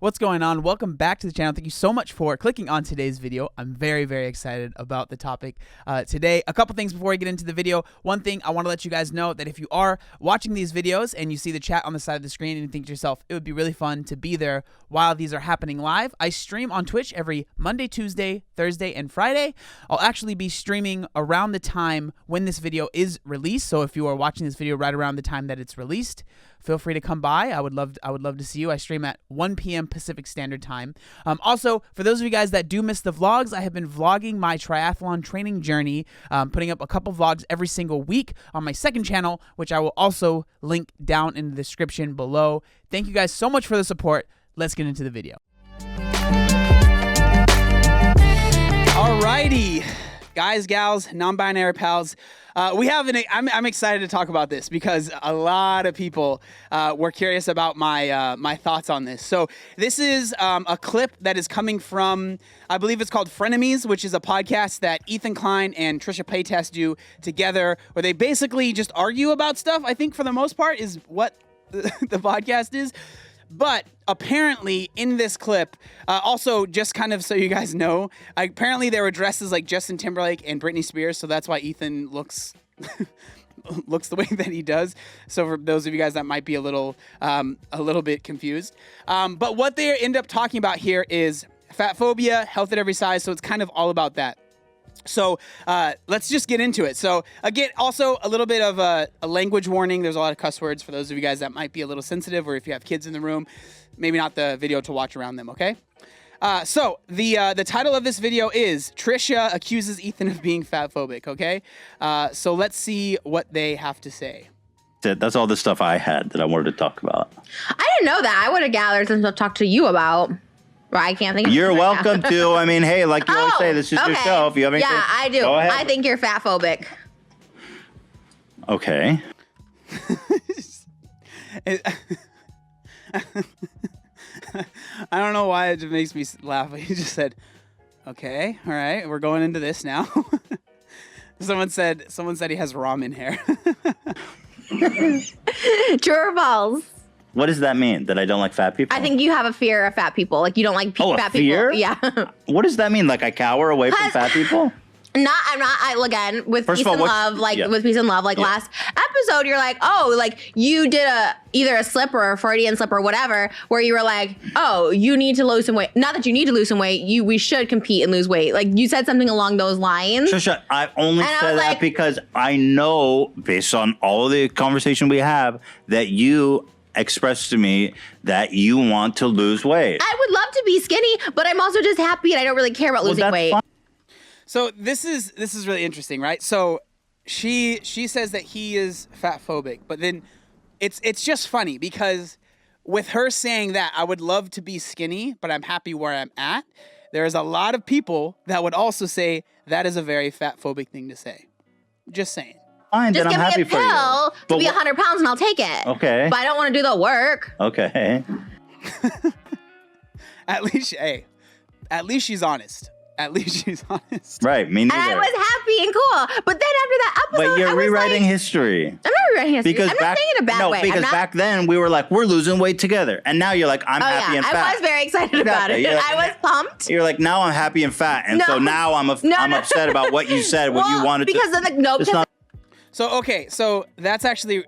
What's going on? Welcome back to the channel. Thank you so much for clicking on today's video. I'm very, very excited about the topic today. A couple things before we get into the video. One thing, I want to let you guys know that if you are watching these videos and you see the chat on the side of the screen and you think to yourself, it would be really fun to be there while these are happening live, I stream on Twitch every Monday, Tuesday, Thursday, and Friday. I'll actually be streaming around the time when this video is released. So if you are watching this video right around the time that it's released, feel free to come by. I would love to see you. I stream at 1 p.m. Pacific Standard Time. Also, for those of you guys that do miss the vlogs, I have been vlogging my triathlon training journey, putting up a couple vlogs every single week on my second channel, which I will also link down in the description below. Thank you guys so much for the support. Let's get into the video. Alrighty. Guys, gals, non-binary pals, I'm excited to talk about this because a lot of people were curious about my thoughts on this. So this is a clip that is coming from, I believe it's called Frenemies, which is a podcast that Ethan Klein and Trisha Paytas do together, where they basically just argue about stuff. I think for the most part is what the podcast is. But apparently in this clip, also just kind of so you guys know, apparently they were dressed as like Justin Timberlake and Britney Spears, so that's why Ethan looks looks the way that he does. So for those of you guys that might be a little bit confused, but what they end up talking about here is fat phobia, health at every size. So it's kind of all about that. So let's just get into it. So again, also a little bit of a language warning. There's a lot of cuss words for those of you guys that might be a little sensitive, or if you have kids in the room, maybe not the video to watch around them, okay? So the title of this video is Trisha Accuses Ethan of Being Fatphobic, okay? So let's see what they have to say. That's all the stuff I had that I wanted to talk about. I didn't know that. I would have gathered some stuff to talk to you about. Well, I can't think of it. You're welcome to. I mean, hey, like you always say, this is your show. If you have anything, yeah, I do. Go ahead. I think you're fatphobic. Okay. I don't know why it just makes me laugh. He just said, okay, all right, we're going into this now. Someone said he has ramen hair. True or false? What does that mean? That I don't like fat people? I think you have a fear of fat people. Like you don't like fat fear? people. Yeah. What does that mean? Like I cower away from fat people? I'm not, again, with First peace of all, and love, with peace and love, last episode, you're like, oh, like you did either a slip or a Freudian slip or whatever, where you were like, oh, you need to lose some weight. Not that you need to lose some weight. We should compete and lose weight. Like you said something along those lines. Trisha, I only said that because I know, based on all of the conversation we have, that you expressed to me that you want to lose weight. I would love to be skinny, but I'm also just happy and I don't really care about losing weight. Fine. So this is really interesting, right? So she says that he is fatphobic, but then it's just funny because with her saying that I would love to be skinny, but I'm happy where I'm at, there's a lot of people that would also say that is a very fatphobic thing to say. Just saying. Fine, just then give I'm happy me a pill to be 100 pounds and I'll take it. Okay. But I don't want to do the work. Okay. At least she's honest. At least she's honest. Right, me neither. And I was happy and cool. But then after that episode, but you're I was rewriting like, history. I'm not rewriting history. Because I'm not saying it in a bad way. Because back then we were like, we're losing weight together. And now you're like, I'm happy and fat. I was very excited about it. Like, I was pumped. You're like, now I'm happy and fat. And so now I'm upset about what you said, what you wanted because to. So, okay, so that's actually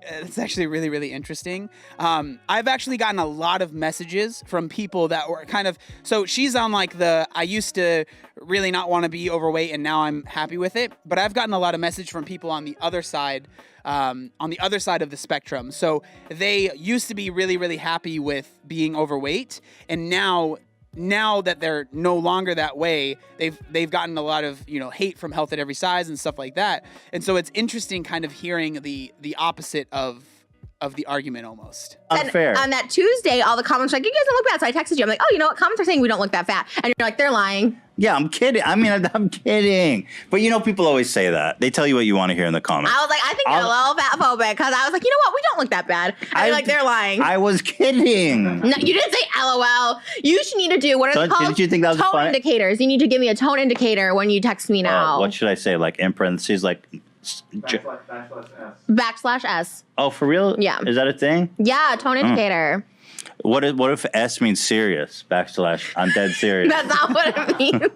really, really interesting. I've actually gotten a lot of messages from people that were kind of, so she's on like I used to really not want to be overweight and now I'm happy with it. But I've gotten a lot of message from people on the other side of the spectrum. So they used to be really, really happy with being overweight. And now that they're no longer that way, they've gotten a lot of, hate from health at every size and stuff like that. And so it's interesting kind of hearing the opposite of the argument almost. Unfair. On that Tuesday, all the comments were like, you guys don't look bad. So I texted you. I'm like, oh, you know what? Comments are saying we don't look that fat. And you're like, they're lying. Yeah, I'm kidding. I mean, I'm kidding. But people always say that. They tell you what you want to hear in the comments. I was like, I think you're a little fatphobic because I was like, you know what? We don't look that bad. And you're like, they're lying. I was kidding. No, you didn't say LOL. You should need to do, what are they called? Didn't you think that was tone funny? Indicators. You need to give me a tone indicator when you text me now. What should I say? Like in parentheses, like /S. Oh, for real? Yeah. Is that a thing? Yeah, tone indicator. What if S means serious? / I'm dead serious. That's not what it means.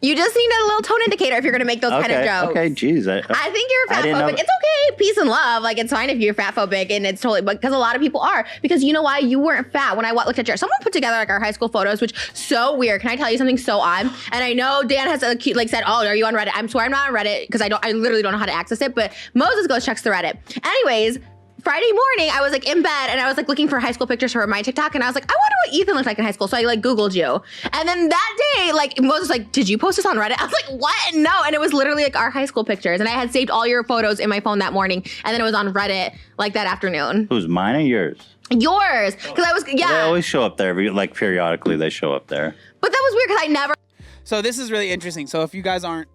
You just need a little tone indicator if you're going to make those kind of jokes. Okay, geez. I think you're fat phobic. It's okay. Peace and love. Like, it's fine if you're fat phobic, and it's totally, because a lot of people are. Because you know why? You weren't fat. When I looked at someone put together like our high school photos, which so weird. Can I tell you something so odd? And I know Dan has said, oh, are you on Reddit? I swear I'm not on Reddit because I literally don't know how to access it, but Moses goes checks the Reddit. Anyways, Friday morning, I was like in bed and I was like looking for high school pictures for my TikTok, and I was like, I wonder what Ethan looked like in high school. So I like Googled you. And then that day, like Moses was like, did you post this on Reddit? I was like, what? No. And it was literally like our high school pictures. And I had saved all your photos in my phone that morning. And then it was on Reddit like that afternoon. Who's mine or yours? Yours. Because I was, yeah. They always show up there. Like periodically they show up there. But that was weird because I never. So this is really interesting. So if you guys aren't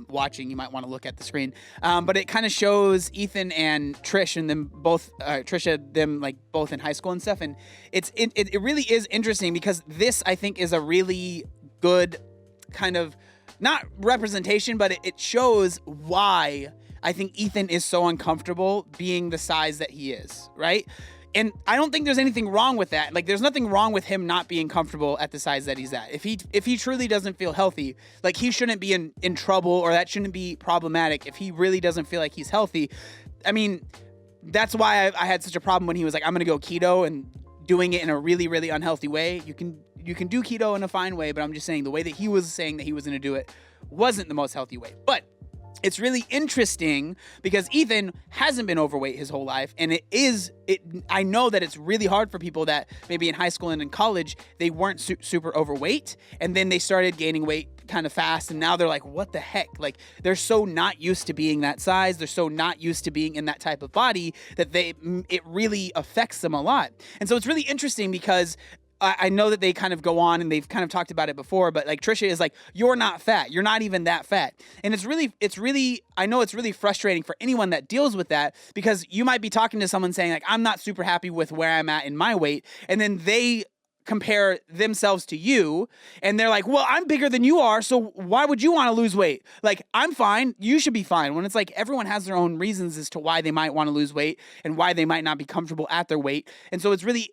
watching, you might want to look at the screen. But it kind of shows Ethan and Trish and them both, Trisha, them like both in high school and stuff. And it really is interesting because this, I think, is a really good kind of, not representation, but it shows why I think Ethan is so uncomfortable being the size that he is, right? And I don't think there's anything wrong with that. Like, there's nothing wrong with him not being comfortable at the size that he's at. If he truly doesn't feel healthy, like, he shouldn't be in trouble, or that shouldn't be problematic if he really doesn't feel like he's healthy. I mean, that's why I had such a problem when he was like, I'm going to go keto, and doing it in a really, really unhealthy way. You can do keto in a fine way, but I'm just saying the way that he was saying that he was going to do it wasn't the most healthy way. But it's really interesting because Ethan hasn't been overweight his whole life. And I know that it's really hard for people that maybe in high school and in college, they weren't super overweight. And then they started gaining weight kind of fast. And now they're like, what the heck? Like, they're so not used to being that size. They're so not used to being in that type of body that it really affects them a lot. And so it's really interesting because I know that they kind of go on and they've kind of talked about it before, but like Trisha is like, you're not fat. You're not even that fat. And it's really, I know it's really frustrating for anyone that deals with that, because you might be talking to someone saying like, I'm not super happy with where I'm at in my weight. And then they compare themselves to you and they're like, well, I'm bigger than you are, so why would you want to lose weight? Like, I'm fine, you should be fine. When it's like everyone has their own reasons as to why they might want to lose weight and why they might not be comfortable at their weight. And so it's really,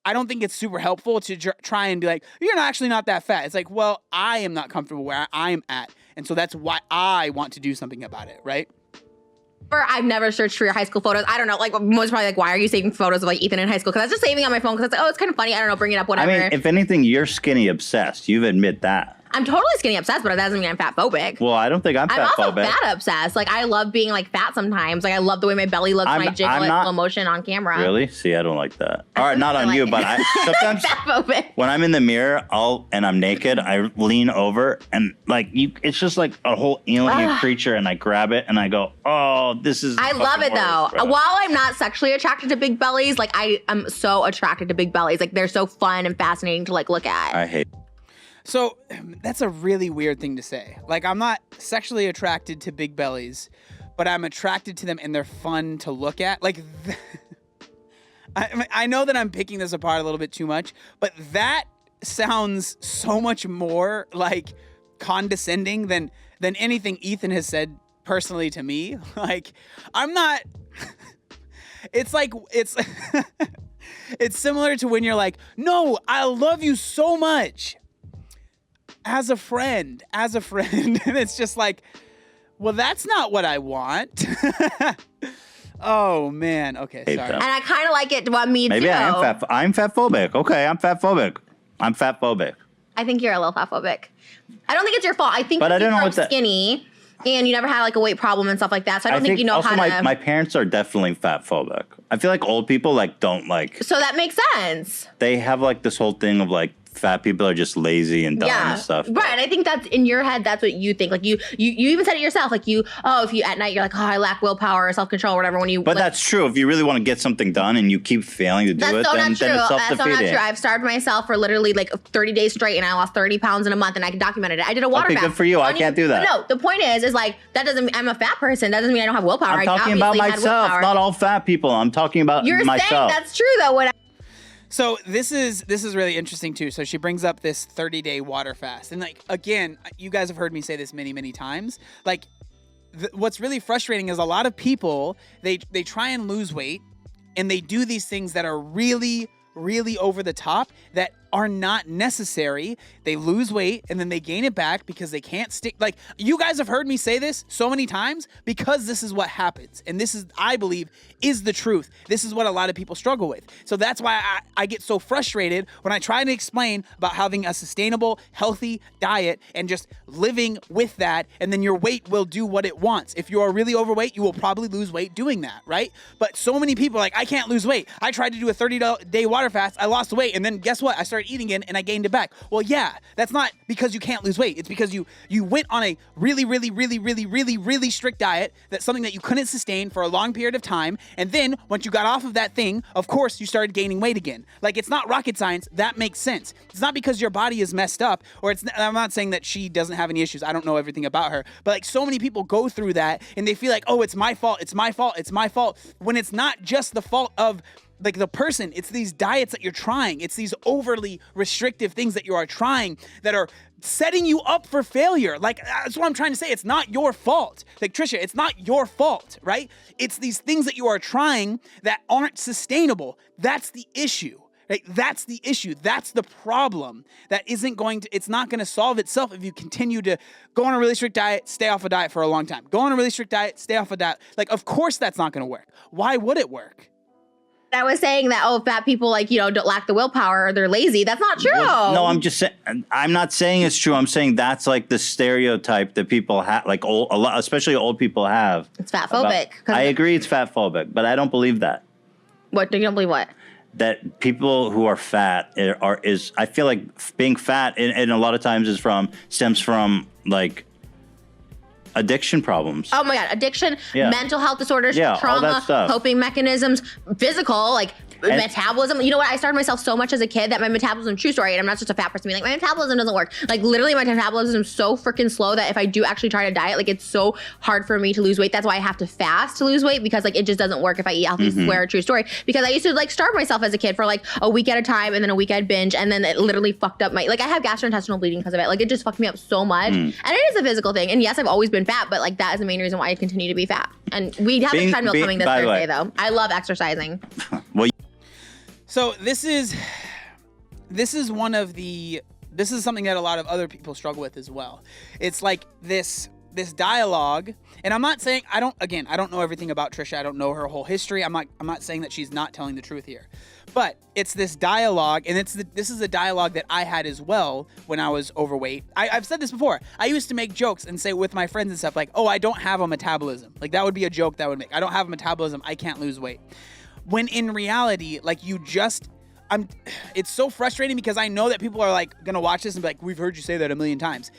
I don't think it's super helpful to try and be like, you're actually not that fat. It's like, well, I am not comfortable where I'm at. And so that's why I want to do something about it, right? I've never searched for your high school photos. I don't know. Like, most probably like, why are you saving photos of like Ethan in high school? Because I was just saving on my phone because it's like, oh, it's kind of funny. I don't know, bring it up, whatever. I mean, if anything, you're skinny obsessed. You admit that. I'm totally skinny obsessed, but that doesn't mean I'm fat phobic. Well, I don't think I'm fat phobic. I'm also fat obsessed. Like, I love being like fat sometimes. Like, I love the way my belly looks when I jiggle it in slow motion on camera. Really? See, I don't like that. All right, not on you, but I sometimes fat phobic. When I'm in the mirror, and I'm naked, I lean over and like it's just like a whole alien creature, and I grab it and I go, oh, this is. I love it though. Bro. While I'm not sexually attracted to big bellies, like I am so attracted to big bellies. Like, they're so fun and fascinating to like look at. I hate. So that's a really weird thing to say. Like, I'm not sexually attracted to big bellies, but I'm attracted to them and they're fun to look at. Like, I know that I'm picking this apart a little bit too much, but that sounds so much more like condescending than anything Ethan has said personally to me. Like, I'm not, it's like, it's similar to when you're like, no, I love you so much. As a friend. And it's just like, well, that's not what I want. Oh, man. Okay, sorry. And I kind of like it. Well, me Maybe too. I'm fat phobic. Okay, I'm fat phobic. I think you're a little fat phobic. I don't think it's your fault. I think but I don't know what skinny and you never had like a weight problem and stuff like that. So I don't think you know also how to. My parents are definitely fat phobic. I feel like old people like don't like. So that makes sense. They have like this whole thing of like, fat people are just lazy and dumb and stuff. Right. And I think that's in your head, that's what you think. Like you even said it yourself. Like if you at night you're like, oh, I lack willpower or self-control or whatever. But that's true. If you really want to get something done and you keep failing to do it, then it's self-defeating. That's so not true. I've starved myself for literally like 30 days straight and I lost 30 pounds in a month and I documented it. I did a water fast. Good for you. I can't do that. No, the point is like, that doesn't mean I'm a fat person. That doesn't mean I don't have willpower. I'm talking about myself, not all fat people. I'm talking about myself. You're saying that's true though. So this is really interesting too. So she brings up this 30-day water fast. And like, again, you guys have heard me say this many, many times. Like, what's really frustrating is a lot of people, they try and lose weight and they do these things that are really, really over the top that are not necessary. They lose weight and then they gain it back because they can't stick. Like, you guys have heard me say this so many times because this is what happens. And this is, I believe, is the truth. This is what a lot of people struggle with. So that's why I get so frustrated when I try to explain about having a sustainable, healthy diet and just living with that. And then your weight will do what it wants. If you are really overweight, you will probably lose weight doing that, right? But so many people are like, I can't lose weight. I tried to do a 30-day water fast. I lost weight. And then guess what? I started eating it and I gained it back. Well, yeah, that's not because you can't lose weight. It's because you went on a really, really, really, really, really, really strict diet. That's something that you couldn't sustain for a long period of time. And then once you got off of that thing, of course, you started gaining weight again. Like, it's not rocket science. That makes sense. It's not because your body is messed up, or I'm not saying that she doesn't have any issues. I don't know everything about her, but like, so many people go through that and they feel like, oh, it's my fault. It's my fault. It's my fault. When it's not just the fault of like the person, it's these diets that you're trying. It's these overly restrictive things that you are trying that are setting you up for failure. Like, that's what I'm trying to say. It's not your fault. Like, Trisha, it's not your fault, right? It's these things that you are trying that aren't sustainable. That's the issue, right? That's the issue. That's the problem. That isn't going to, it's not going to solve itself if you continue to go on a really strict diet, stay off a diet for a long time. Go on a really strict diet, stay off a diet. Like, of course that's not going to work. Why would it work? I was saying that, oh, fat people, like, don't lack the willpower or they're lazy. That's not true. Well, no, I'm just saying, I'm not saying it's true. I'm saying that's like the stereotype that people have, like a lot, especially old people have. It's fat phobic. I agree it's fat phobic, but I don't believe that. What? You don't believe what? That people who are fat I feel like being fat and a lot of times stems from like addiction problems. Oh my God. Addiction, mental health disorders, all trauma, that stuff. coping mechanisms, physical, like metabolism. You know what? I started myself so much as a kid that my metabolism, true story, and I'm not just a fat person being like, my metabolism doesn't work. Like, literally my metabolism is so freaking slow that if I do actually try to diet, like, it's so hard for me to lose weight. That's why I have to fast to lose weight, because like, it just doesn't work if I eat healthy. This is where a true story, because I used to like starve myself as a kid for like a week at a time, and then a week I'd binge, and then it literally fucked up like, I have gastrointestinal bleeding because of it. Like, it just fucked me up so much. And it is a physical thing. And yes, I've always been fat, but like, that is the main reason why I continue to be fat. And we have a treadmill coming this Thursday though. I love exercising. Well, so this is something that a lot of other people struggle with as well. It's like this dialogue, and I'm not saying, I don't know everything about Trisha. I don't know her whole history. I'm not saying that she's not telling the truth here. But it's this dialogue, and this is a dialogue that I had as well when I was overweight. I've said this before. I used to make jokes and say with my friends and stuff like, oh, I don't have a metabolism. Like, that would be a joke that I would make. I don't have a metabolism. I can't lose weight. When in reality, like, it's so frustrating because I know that people are like gonna watch this and be like, we've heard you say that a million times.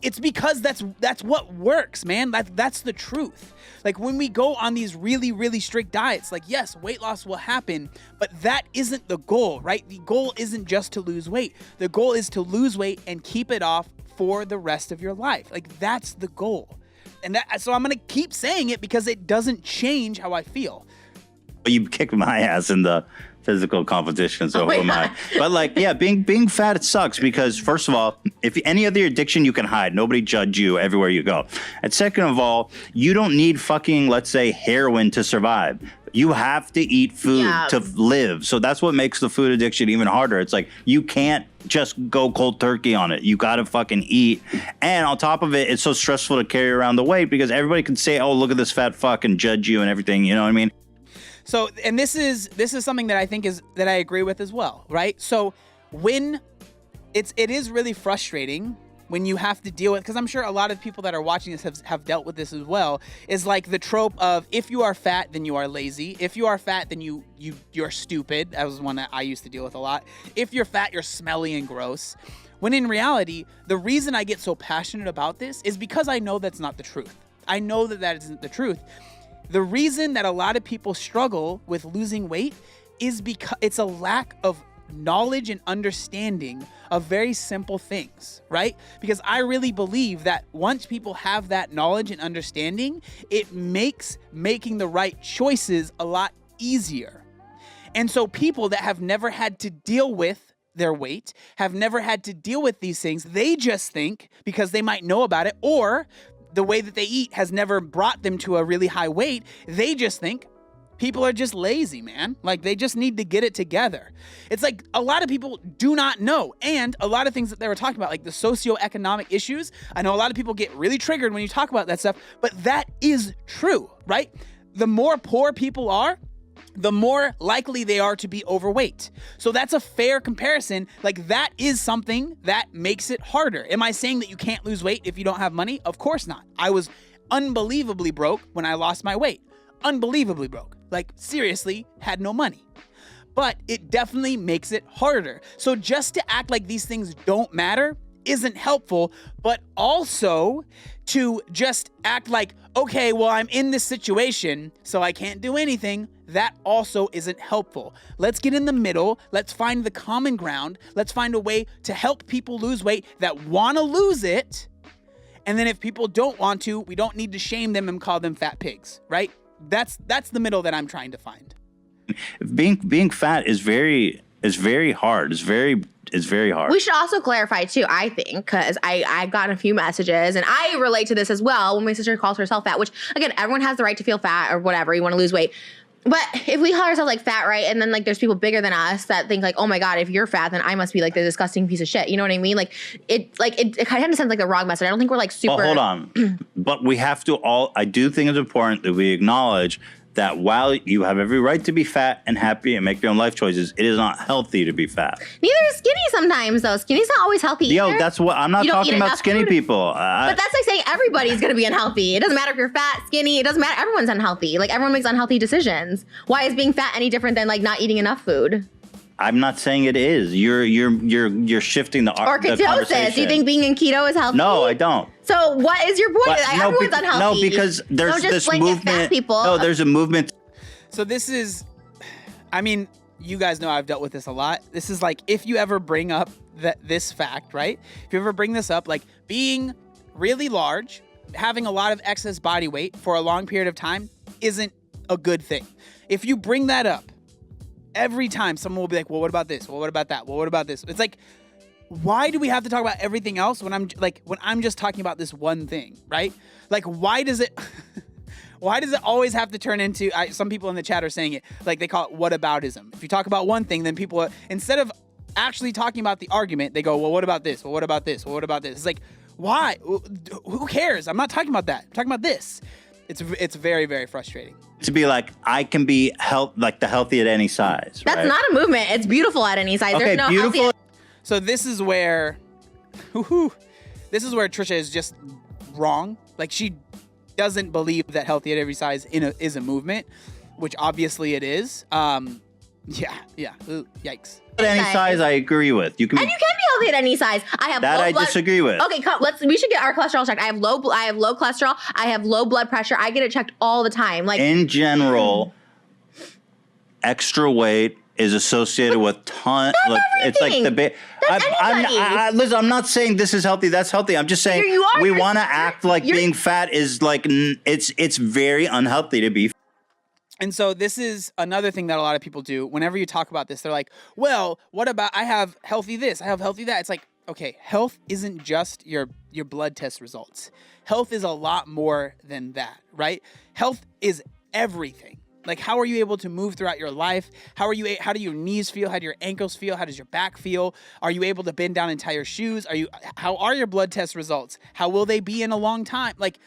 It's because that's what works, man. That's the truth. Like, when we go on these really, really strict diets, like, yes, weight loss will happen, but that isn't the goal, right? The goal isn't just to lose weight. The goal is to lose weight and keep it off for the rest of your life. Like, that's the goal. And so I'm gonna keep saying it because it doesn't change how I feel. You kicked my ass in the physical competition, so who am I? But like, yeah, being fat, it sucks because, first of all, if any other addiction you can hide, nobody judge you everywhere you go. And second of all, you don't need fucking, let's say, heroin to survive. You have to eat food to live. So that's what makes the food addiction even harder. It's like, you can't just go cold turkey on it. You got to fucking eat. And on top of it, it's so stressful to carry around the weight because everybody can say, oh, look at this fat fuck, and judge you and everything. You know what I mean? So, and this is something that I think that I agree with as well, right? So when it is really frustrating when you have to deal with, because I'm sure a lot of people that are watching this have dealt with this as well, is like the trope of, if you are fat, then you are lazy. If you are fat, then you're stupid. That was one that I used to deal with a lot. If you're fat, you're smelly and gross. When in reality, the reason I get so passionate about this is because I know that's not the truth. I know that isn't the truth. The reason that a lot of people struggle with losing weight is because it's a lack of knowledge and understanding of very simple things, right? Because I really believe that once people have that knowledge and understanding, it makes making the right choices a lot easier. And so people that have never had to deal with their weight, have never had to deal with these things, they just think, because they might know about it, or the way that they eat has never brought them to a really high weight, they just think, People are just lazy, man. Like, they just need to get it together. It's like a lot of people do not know. And a lot of things that they were talking about, like the socioeconomic issues, I know a lot of people get really triggered when you talk about that stuff, but that is true, right? The more poor people are, the more likely they are to be overweight. So that's a fair comparison. Like, that is something that makes it harder. Am I saying that you can't lose weight if you don't have money? Of course not. I was unbelievably broke when I lost my weight. Unbelievably broke. Like, seriously, had no money. But it definitely makes it harder. So just to act like these things don't matter isn't helpful, but also to just act like, okay, well, I'm in this situation, so I can't do anything, that also isn't helpful. Let's get in the middle. Let's find the common ground. Let's find a way to help people lose weight that want to lose it. And then if people don't want to, we don't need to shame them and call them fat pigs, right? That's the middle that I'm trying to find. Being fat is very hard. It's very hard. We should also clarify too, I think, because I've gotten a few messages and I relate to this as well when my sister calls herself fat, which again, everyone has the right to feel fat or whatever, you want to lose weight. But if we call ourselves like fat, right? And then like there's people bigger than us that think like, oh my God, if you're fat, then I must be like the disgusting piece of shit. You know what I mean? Like it kind of sounds like the wrong message. I don't think we're like super. Well, hold on. But we have to I do think it's important that we acknowledge that while you have every right to be fat and happy and make your own life choices, it is not healthy to be fat. Neither is skinny sometimes, though. Skinny's not always healthy either. That's what I'm not talking about skinny people. But that's like saying everybody's going to be unhealthy. It doesn't matter if you're fat, skinny. It doesn't matter. Everyone's unhealthy. Like, everyone makes unhealthy decisions. Why is being fat any different than like not eating enough food? I'm not saying it is. You're shifting the conversation. Or ketosis. Do you think being in keto is healthy? No, I don't. So what is your point? Everyone's unhealthy. No, because there's this movement. Fat people. No, there's a movement. So this is, I mean, you guys know I've dealt with this a lot. This is like, if you ever bring up this fact, right? If you ever bring this up, like being really large, having a lot of excess body weight for a long period of time isn't a good thing. If you bring that up, every time someone will be like, well, what about this? Well, what about that? Well, what about this? It's like, why do we have to talk about everything else when I'm just talking about this one thing, right? Like, why does it always have to turn into, some people in the chat are saying it, like they call it whataboutism. If you talk about one thing, then people, instead of actually talking about the argument, they go, well, what about this? Well, what about this? Well, what about this? It's like, why? Who cares? I'm not talking about that. I'm talking about this. It's very, very frustrating. To be like, I can be the healthy at any size. That's right? not a movement. It's beautiful at any size. Okay, There's no beautiful. healthy. So this is where Trisha is just wrong. Like, she doesn't believe that healthy at every size is a movement, which obviously it is. Yeah. Ooh, yikes. At any size, I agree with. You can be Healthy at any size. I have that. low I blood. disagree with. Okay, we should get our cholesterol checked. I have low cholesterol. I have low blood pressure. I get it checked all the time. Like, in general, extra weight is associated with it's like the listen, I'm not saying this is healthy, that's healthy. I'm just saying we want to act like being fat is like it's very unhealthy to be. And so this is another thing that a lot of people do. Whenever you talk about this, they're like, well, what about I have healthy this, I have healthy that. It's like, okay, health isn't just your blood test results. Health is a lot more than that, right? Health is everything. Like, how are you able to move throughout your life? How do your knees feel? How do your ankles feel? How does your back feel? Are you able to bend down and tie your shoes? How are your blood test results? How will they be in a long time? Like,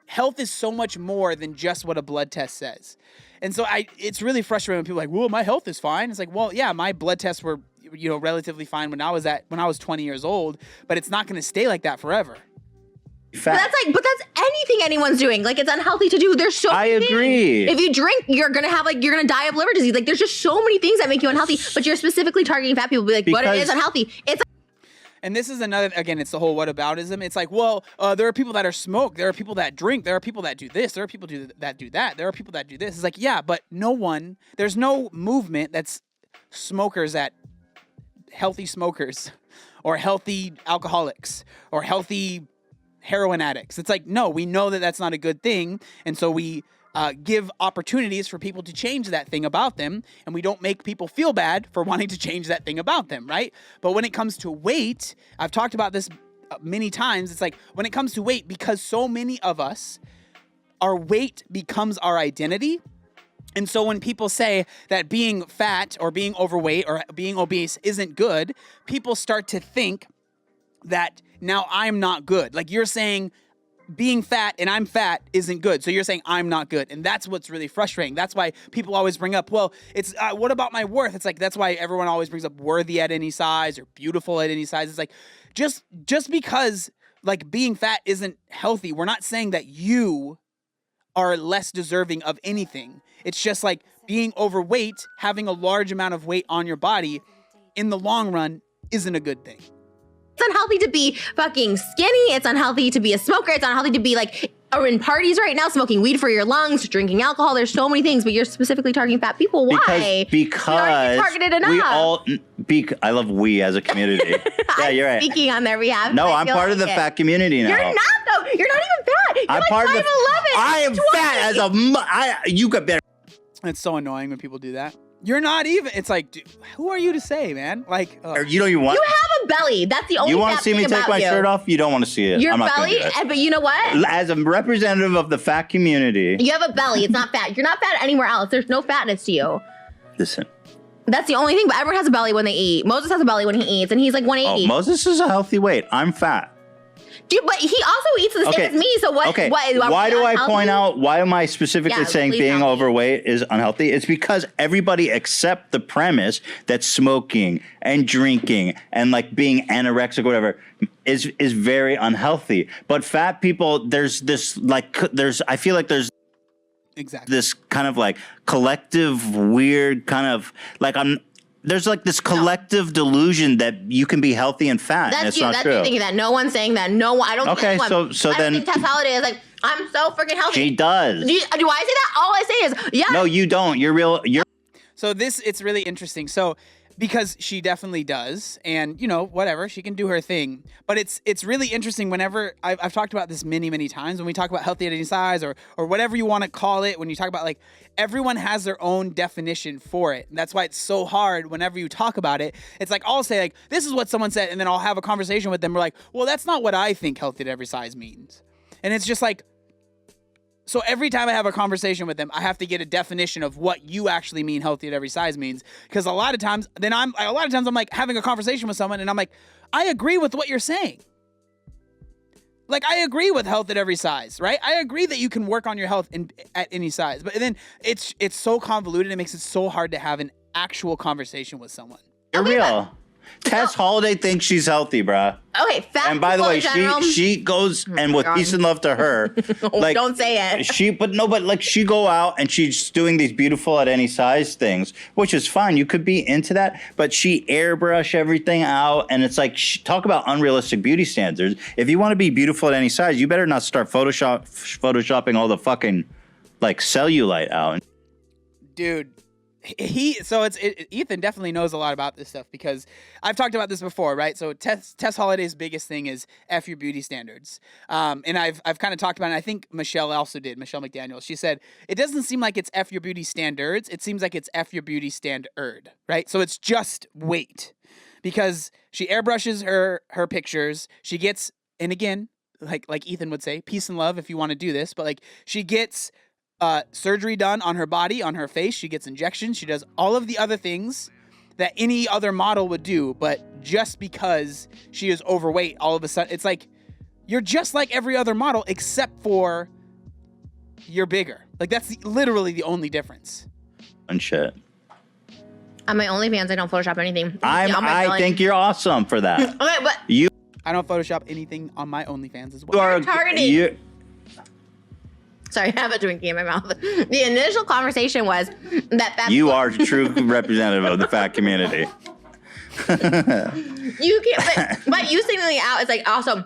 health is so much more than just what a blood test says. And so it's really frustrating when people are like, well, my health is fine. It's like, well, yeah, my blood tests were, relatively fine when I was 20 years old, but it's not going to stay like that forever. But that's anything anyone's doing. Like, it's unhealthy to do. There's so many agree. Things. If you drink, you're gonna die of liver disease. Like, there's just so many things that make you unhealthy. But you're specifically targeting fat people. Be like, but it is unhealthy. And this is another, again, it's the whole whataboutism. It's like, well, there are people that are smoke. There are people that drink. There are people that do this. There are people that do that. There are people that do this. It's like, yeah, but there's no movement that's smokers at healthy smokers or healthy alcoholics or healthy heroin addicts. It's like, no, we know that that's not a good thing. And so we give opportunities for people to change that thing about them, and we don't make people feel bad for wanting to change that thing about them, right? But when it comes to weight, I've talked about this many times. It's like, when it comes to weight, because so many of us, our weight becomes our identity, And so when people say that being fat or being overweight or being obese isn't good, people start to think that now I'm not good. Like you're saying being fat and I'm fat isn't good. So you're saying I'm not good. And that's what's really frustrating. That's why people always bring up, well, it's what about my worth? It's like, that's why everyone always brings up worthy at any size or beautiful at any size. It's like, just because like being fat isn't healthy, we're not saying that you are less deserving of anything. It's just like being overweight, having a large amount of weight on your body in the long run isn't a good thing. It's unhealthy to be fucking skinny. It's unhealthy to be a smoker. It's unhealthy to be like in parties right now, smoking weed for your lungs, drinking alcohol. There's so many things, but you're specifically targeting fat people. Why? Because targeted enough. we all, I love we as a community. Yeah, you're right. Speaking on their behalf. No, I'm part of the fat community now. You're not though. You're not even fat. You're I'm like part 5'11". of the. I am 20. fat as you got better. It's so annoying when people do that. You're not even. It's like, dude, who are you to say, man? Like, You don't even want. You have a belly. That's the only. You want to see me take my shirt off? You don't want to see it. Your I'm not belly, but you know what? As a representative of the fat community, You have a belly. It's not fat. You're not fat anywhere else. There's no fatness to you. listen. That's the only thing. But everyone has a belly when they eat. Moses has a belly when he eats, and he's like 180. Oh, Moses is a healthy weight. I'm fat. Dude, but he also eats the same as me. So what? Okay. What, why do I point out? Why am I specifically saying being tell me. overweight is unhealthy? It's because everybody accept the premise that smoking and drinking and like being anorexic or whatever is very unhealthy. But fat people, there's this I feel like there's exactly this kind of like collective weird kind of like there's like this collective delusion that you can be healthy and fat. That's and it's you. not That's true. you thinking that. No one's saying that. No one. I don't. Okay, think anyone, so I then don't think Tess Holliday is like, I'm so freaking healthy. She does. Do I say that? All I say is, yeah. No, you don't. You're. So it's really interesting. So because she definitely does, and you know, whatever, she can do her thing. But it's really interesting whenever I've talked about this many times when we talk about healthy at any size or whatever you want to call it. When you talk about like everyone has their own definition for it. And that's why it's so hard whenever you talk about it. It's like I'll say like this is what someone said, and then I'll have a conversation with them. We're like, well, that's not what I think healthy at every size means. And it's just like. So every time I have a conversation with them, I have to get a definition of what you actually mean healthy at every size means. Because a lot of times I'm like having a conversation with someone and I'm like, I agree with what you're saying. Like I agree with health at every size, right? I agree that you can work on your health at any size. But then it's so convoluted. It makes it so hard to have an actual conversation with someone. You're real. Tess Holliday thinks she's healthy, bruh. Okay, fat. And by the way, general, she goes and with peace and love to her. Like don't say it. But like she go out and she's doing these beautiful at any size things, which is fine. You could be into that, but she airbrush everything out, and it's like talk about unrealistic beauty standards. If you want to be beautiful at any size, you better not start photoshopping all the fucking like cellulite out. Dude. Ethan definitely knows a lot about this stuff because I've talked about this before, right? So Tess Holliday's biggest thing is F your beauty standards. And I've kind of talked about it. And I think Michelle also did, Michelle McDaniel. She said, it doesn't seem like it's F your beauty standards. It seems like it's F your beauty standard, right? So it's just weight because she airbrushes her pictures. She gets, and again, like Ethan would say, peace and love if you want to do this, but like she gets surgery done on her body, on her face. She gets injections. She does all of the other things that any other model would do. But just because she is overweight, all of a sudden, it's like, you're just like every other model except for you're bigger. Like that's literally the only difference. And shit. On my OnlyFans, I don't Photoshop anything. I think you're awesome for that. Okay, but I don't Photoshop anything on my OnlyFans as well. You are targeting. Sorry, I have a Twinkie in my mouth. The initial conversation was that fat you are a true representative of the fat community. You can't, but you singling it out is like awesome.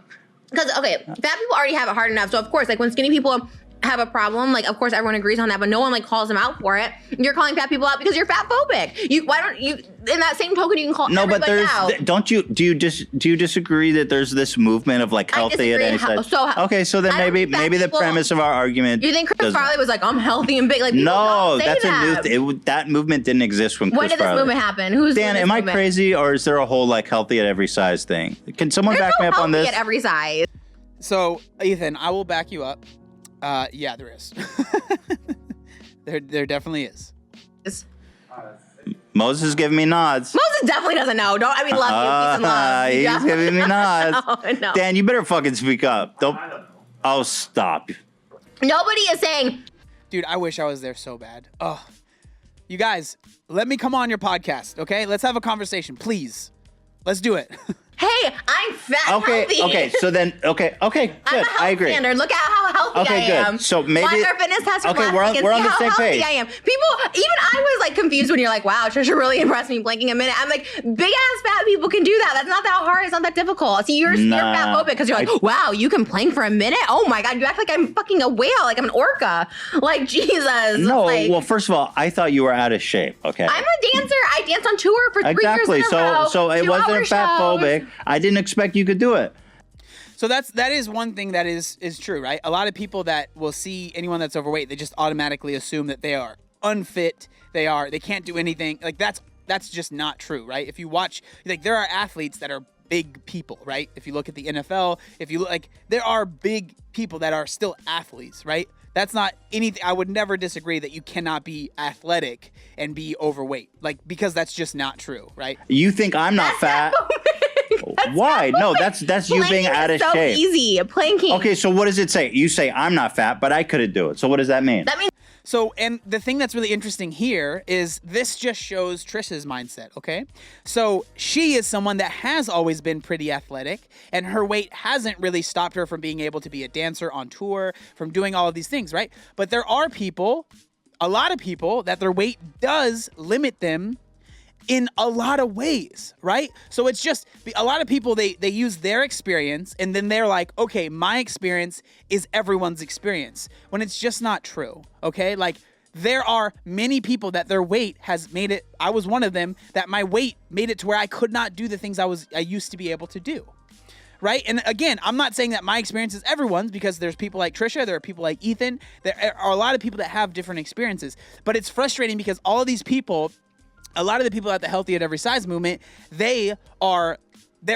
Because, okay, fat people already have it hard enough. So, of course, like when skinny people have a problem, like, of course, everyone agrees on that, but no one, like, calls them out for it. You're calling fat people out because you're fat phobic. Why don't you, in that same token, you can call everybody out. Don't you, do you disagree that there's this movement of, like, healthy at any size? Okay, so then maybe the premise of our argument. You think Chris Farley was like, I'm healthy and big? Like, no, that's that movement didn't exist when Chris Farley. When did this movement happen? Dan, am I crazy, or is there a whole, like, healthy at every size thing? Can someone back me up on this? At every size. So, Ethan, I will back you up. Yeah, there is. There definitely is. Moses is giving me nods. Moses definitely doesn't know. Love you, peace and love. He's giving me nods. No. Dan, you better fucking speak up. Don't. Oh, stop. Nobody is saying. Dude, I wish I was there so bad. Oh, you guys, let me come on your podcast, okay? Let's have a conversation, please. Let's do it. Hey, I'm fat and healthy. Okay. So then, okay, good. I'm a health I agree. standard. Look at how healthy I am. So maybe Watch our fitness test from okay, last week and we're see on the how same healthy page. I am. People, even I was like confused when you're like, wow, Trisha really impressed me blanking a minute. I'm like, big ass fat people can do that. That's not that hard. It's not that difficult. See, you're fat phobic because you're like, wow, you can plank for a minute? Oh my God, you act like I'm fucking a whale, like I'm an orca. Like, Jesus. No, like, well, first of all, I thought you were out of shape, okay? I'm a dancer. I danced on tour for 3 years in a row. So it wasn't fat phobic. I didn't expect you could do it. So that is one thing that is true, right? A lot of people that will see anyone that's overweight, they just automatically assume that they are unfit. They can't do anything. Like that's just not true, right? If you watch, like there are athletes that are big people, right? If you look at the NFL, if you look, like there are big people that are still athletes, right? That's not anything. I would never disagree that you cannot be athletic and be overweight, like because that's just not true, right? You think I'm not fat? Why? No, that's you being out of shape. So easy. Planking. Okay, so what does it say? You say I'm not fat, but I couldn't do it. So what does that mean? That means. So, and the thing that's really interesting here is this just shows Trisha's mindset, okay? So she is someone that has always been pretty athletic, and her weight hasn't really stopped her from being able to be a dancer on tour, from doing all of these things, right? But there are people, a lot of people, that their weight does limit them in a lot of ways, right? So it's just a lot of people, they use their experience and then they're like, okay, my experience is everyone's experience, when it's just not true, okay? Like there are many people that their weight has made it, I was one of them, that my weight made it to where I could not do the things I used to be able to do. Right? And again, I'm not saying that my experience is everyone's, because there's people like Trisha, there are people like Ethan, there are a lot of people that have different experiences, but it's frustrating because all of these people, a lot of the people at the Healthy at Every Size movement, they're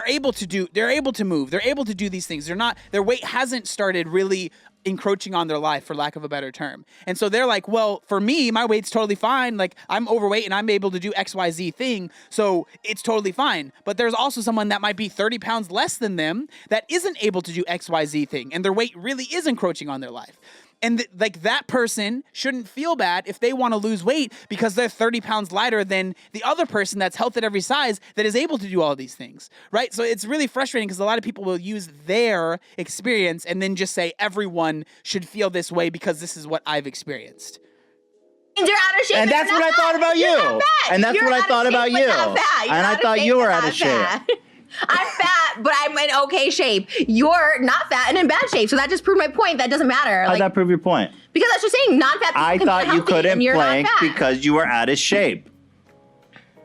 able to move, they're able to do these things. Their weight hasn't started really encroaching on their life, for lack of a better term. And so they're like, well, for me, my weight's totally fine. Like I'm overweight and I'm able to do XYZ thing. So it's totally fine. But there's also someone that might be 30 pounds less than them that isn't able to do XYZ thing. And their weight really is encroaching on their life. And like that person shouldn't feel bad if they want to lose weight because they're 30 pounds lighter than the other person that's health at every size that is able to do all these things, right? So it's really frustrating because a lot of people will use their experience and then just say everyone should feel this way because this is what I've experienced. You're out of shape. And that's what I thought about you. And that's what I thought about you. And I thought you were out of shape. I'm fat, but I'm in okay shape. You're not fat and in bad shape. So that just proved my point. That doesn't matter. How'd that prove your point? Because that's just saying non-fat people I can thought be you couldn't plank because you were out of shape.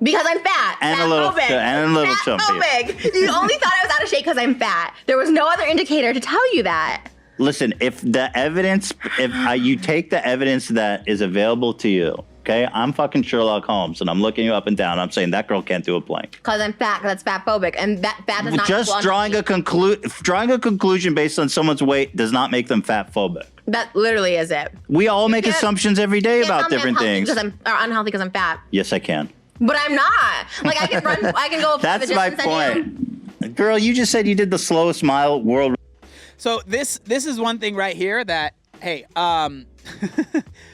Because I'm fat. And a little chumpy. You only thought I was out of shape because I'm fat. There was no other indicator to tell you that. Listen, if you take the evidence that is available to you, okay, I'm fucking Sherlock Holmes, and I'm looking you up and down. I'm saying that girl can't do a plank because I'm fat. Because that's fat phobic, and that fat does not. Just drawing a conclusion based on someone's weight does not make them fat phobic. That literally is it. We all make assumptions every day about different things. Or unhealthy because I'm fat. Yes, I can. But I'm not. Like I can run. I can go. That's my point. Girl, you just said you did the slowest mile world. So this is one thing right here that, hey,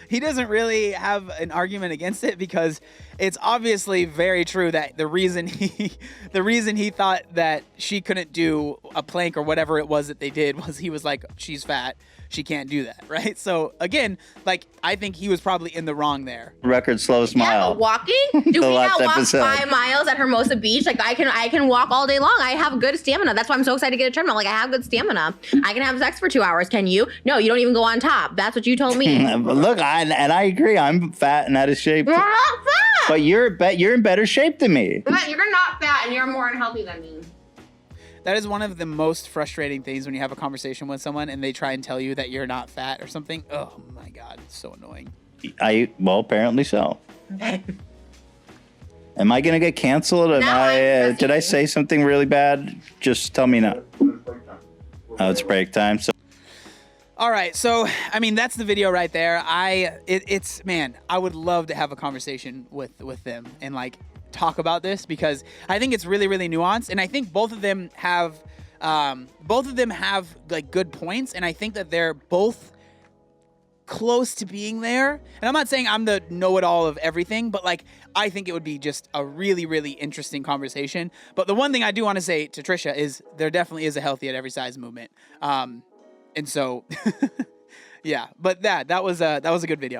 he doesn't really have an argument against it because it's obviously very true that the reason he thought that she couldn't do a plank or whatever it was that they did was he was like, she's fat, she can't do that, right? So again, like I think he was probably in the wrong there. Record slowest mile. Yeah, but walking? Do we not walk 5 miles at Hermosa Beach? Like I can walk all day long. I have good stamina. That's why I'm so excited to get a treadmill. Like I have good stamina. I can have sex for 2 hours. Can you? No, you don't even go on top. That's what you told me. Look, I agree. I'm fat and out of shape. You're not fat. But you're in better shape than me. But you're not fat and you're more unhealthy than me. That is one of the most frustrating things when you have a conversation with someone and they try and tell you that you're not fat or something. Oh my God, it's so annoying. Well, apparently so. Am I gonna get canceled? Did I say something really bad? Just tell me now. Oh, it's break time. So. All right, so I mean that's the video right there. It's man, I would love to have a conversation with them and like talk about this because I think it's really really nuanced, and I think both of them have like good points, and I think that they're both close to being there. And I'm not saying I'm the know-it-all of everything, but like I think it would be just a really really interesting conversation. But the one thing I do want to say to Trisha is there definitely is a healthy at every size movement. And so, yeah, but that was a good video.